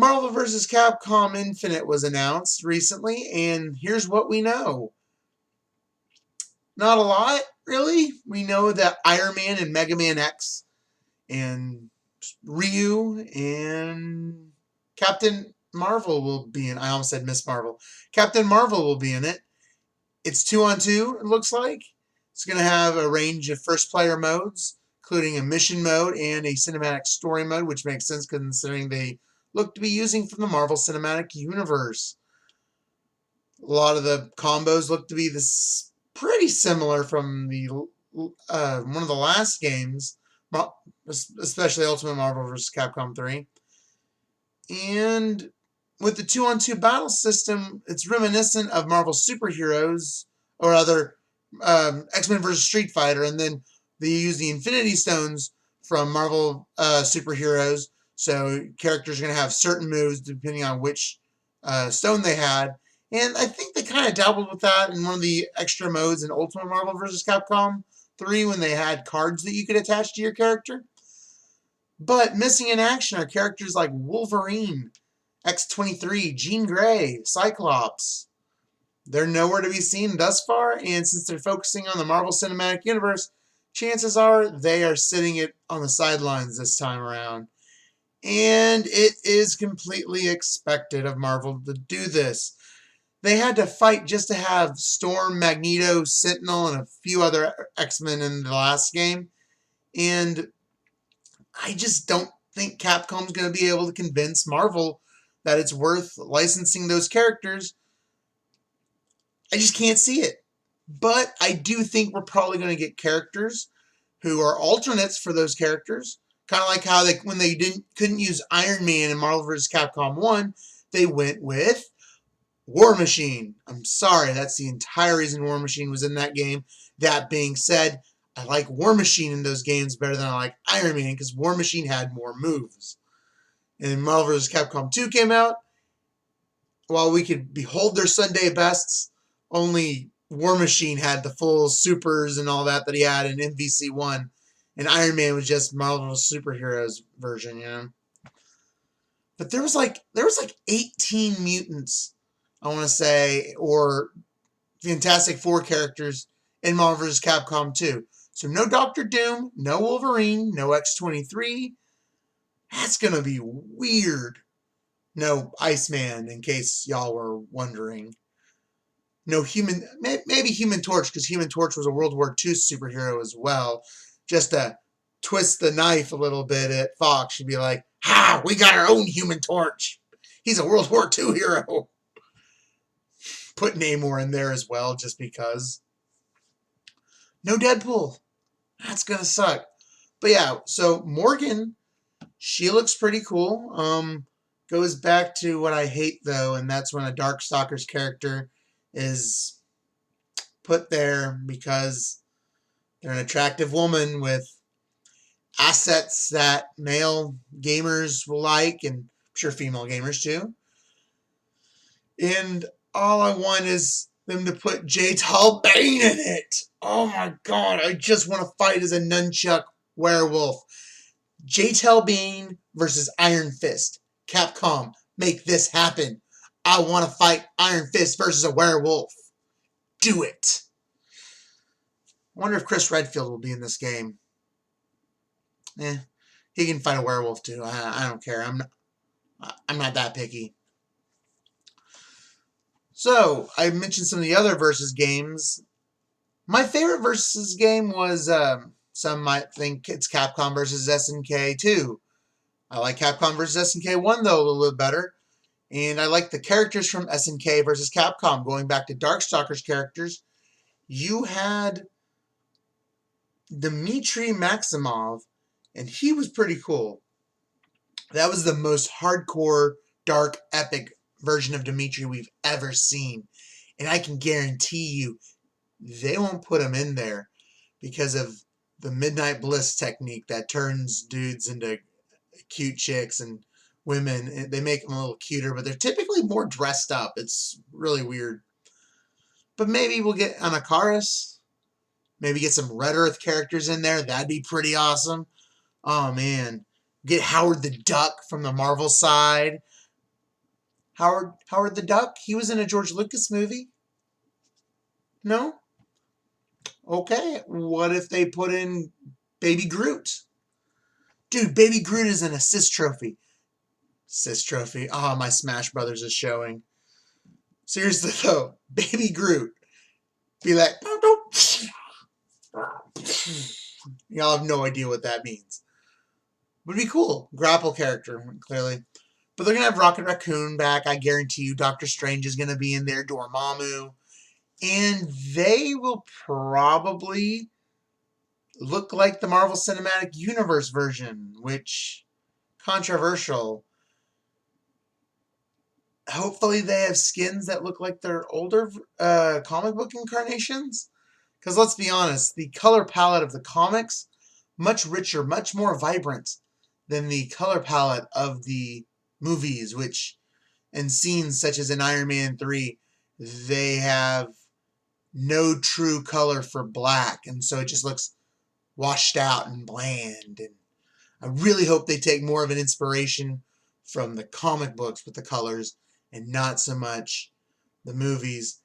Marvel vs. Capcom Infinite was announced recently, and here's what we know. Not a lot, really. We know that Iron Man and Mega Man X and Ryu and Captain Marvel will be in. I almost said Miss Marvel. Captain Marvel will be in it. It's 2-on-2, it looks like. It's going to have a range of first-player modes, including a mission mode and a cinematic story mode, which makes sense considering they look to be using from the Marvel Cinematic Universe. A lot of the combos look to be pretty similar from the one of the last games, especially Ultimate Marvel vs. Capcom 3. And with the 2-on-2 battle system, it's reminiscent of Marvel superheroes, or other X-Men vs. Street Fighter, and then they use the Infinity Stones from Marvel superheroes, so characters are going to have certain moves depending on which stone they had. And I think they kind of dabbled with that in one of the extra modes in Ultimate Marvel vs. Capcom 3 when they had cards that you could attach to your character. But missing in action are characters like Wolverine, X-23, Jean Grey, Cyclops. They're nowhere to be seen thus far, and since they're focusing on the Marvel Cinematic Universe, chances are they are sitting it on the sidelines this time around. And it is completely expected of Marvel to do this. They had to fight just to have Storm, Magneto, Sentinel, and a few other X-Men in the last game. And I just don't think Capcom's going to be able to convince Marvel that it's worth licensing those characters. I just can't see it. But I do think we're probably going to get characters who are alternates for those characters. Kind of like how when they couldn't use Iron Man in Marvel vs. Capcom 1, they went with War Machine. I'm sorry, that's the entire reason War Machine was in that game. That being said, I like War Machine in those games better than I like Iron Man because War Machine had more moves. And Marvel vs. Capcom 2 came out. While we could behold their Sunday bests, only War Machine had the full supers and all that he had in MVC1. And Iron Man was just Marvel's superheroes version, you know. But there was like 18 mutants, I want to say, or Fantastic Four characters in Marvel vs. Capcom 2. So no Doctor Doom, no Wolverine, no X-23. That's going to be weird. No Iceman, in case y'all were wondering. No maybe Human Torch, because Human Torch was a World War II superhero as well. Just to twist the knife a little bit at Fox, you'd be like, ha, we got our own Human Torch. He's a World War II hero. Put Namor in there as well, just because. No Deadpool. That's going to suck. But yeah, so Morgan, she looks pretty cool. Goes back to what I hate, though, and that's when a Darkstalker's character is put there because they're an attractive woman with assets that male gamers will like, and I'm sure female gamers too. And all I want is them to put J-Tal Bane in it. Oh my god, I just want to fight as a nunchuck werewolf. J-Tal Bane versus Iron Fist. Capcom, make this happen. I want to fight Iron Fist versus a werewolf. Do it. I wonder if Chris Redfield will be in this game. He can fight a werewolf too. I don't care. I'm not that picky. So, I mentioned some of the other versus games. My favorite versus game was, some might think it's Capcom versus SNK 2. I like Capcom versus SNK 1, though, a little bit better. And I like the characters from SNK versus Capcom. Going back to Darkstalker's characters, you had Dmitry Maximov, and he was pretty cool. That was the most hardcore, dark, epic version of Dmitry we've ever seen. And I can guarantee you, they won't put him in there because of the Midnight Bliss technique that turns dudes into cute chicks and women. They make them a little cuter, but they're typically more dressed up. It's really weird. But maybe we'll get Anakaris. Maybe get some Red Earth characters in there. That'd be pretty awesome. Oh, man. Get Howard the Duck from the Marvel side. Howard the Duck? He was in a George Lucas movie. No? Okay. What if they put in Baby Groot? Dude, Baby Groot is an assist trophy. Assist trophy. Oh, my Smash Brothers is showing. Seriously though, Baby Groot. Be like, y'all have no idea what that means. Would be cool. Grapple character, clearly. But they're going to have Rocket Raccoon back. I guarantee you Doctor Strange is going to be in there. Dormammu. And they will probably look like the Marvel Cinematic Universe version, which, controversial. Hopefully they have skins that look like their older comic book incarnations. Because let's be honest, the color palette of the comics, much richer, much more vibrant than the color palette of the movies, which, in scenes such as in Iron Man 3, they have no true color for black, and so it just looks washed out and bland. And I really hope they take more of an inspiration from the comic books with the colors and not so much the movies.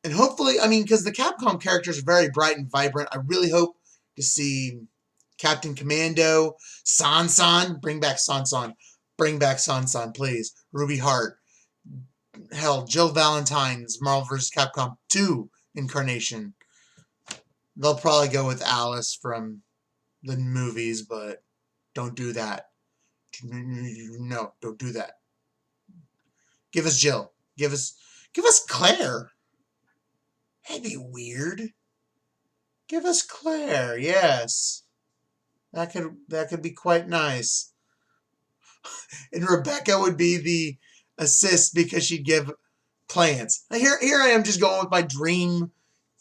And hopefully, I mean, because the Capcom characters are very bright and vibrant, I really hope to see Captain Commando, Sansan, bring back Sansan. Bring back Sansan, please. Ruby Hart. Hell, Jill Valentine's Marvel vs. Capcom 2 incarnation. They'll probably go with Alice from the movies, but don't do that. No, don't do that. Give us Jill. Give us Claire. That'd be weird. Give us Claire, yes. That could be quite nice. And Rebecca would be the assist because she'd give plants. Here I am just going with my dream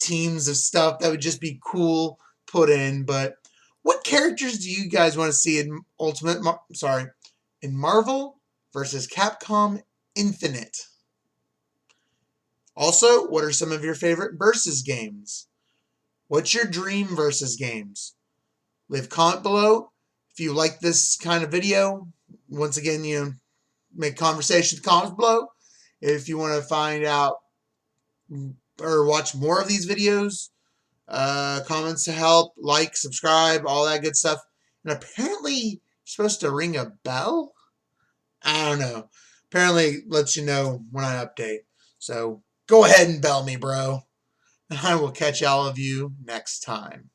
teams of stuff that would just be cool put in. But what characters do you guys want to see in in Marvel versus Capcom Infinite? Also, what are some of your favorite versus games? What's your dream versus games? Leave a comment below. If you like this kind of video, once again, make conversation in the comments below. If you want to find out or watch more of these videos, comments to help, like, subscribe, all that good stuff. And apparently, you're supposed to ring a bell? I don't know. Apparently, lets you know when I update. So, go ahead and bell me, bro. And I will catch all of you next time.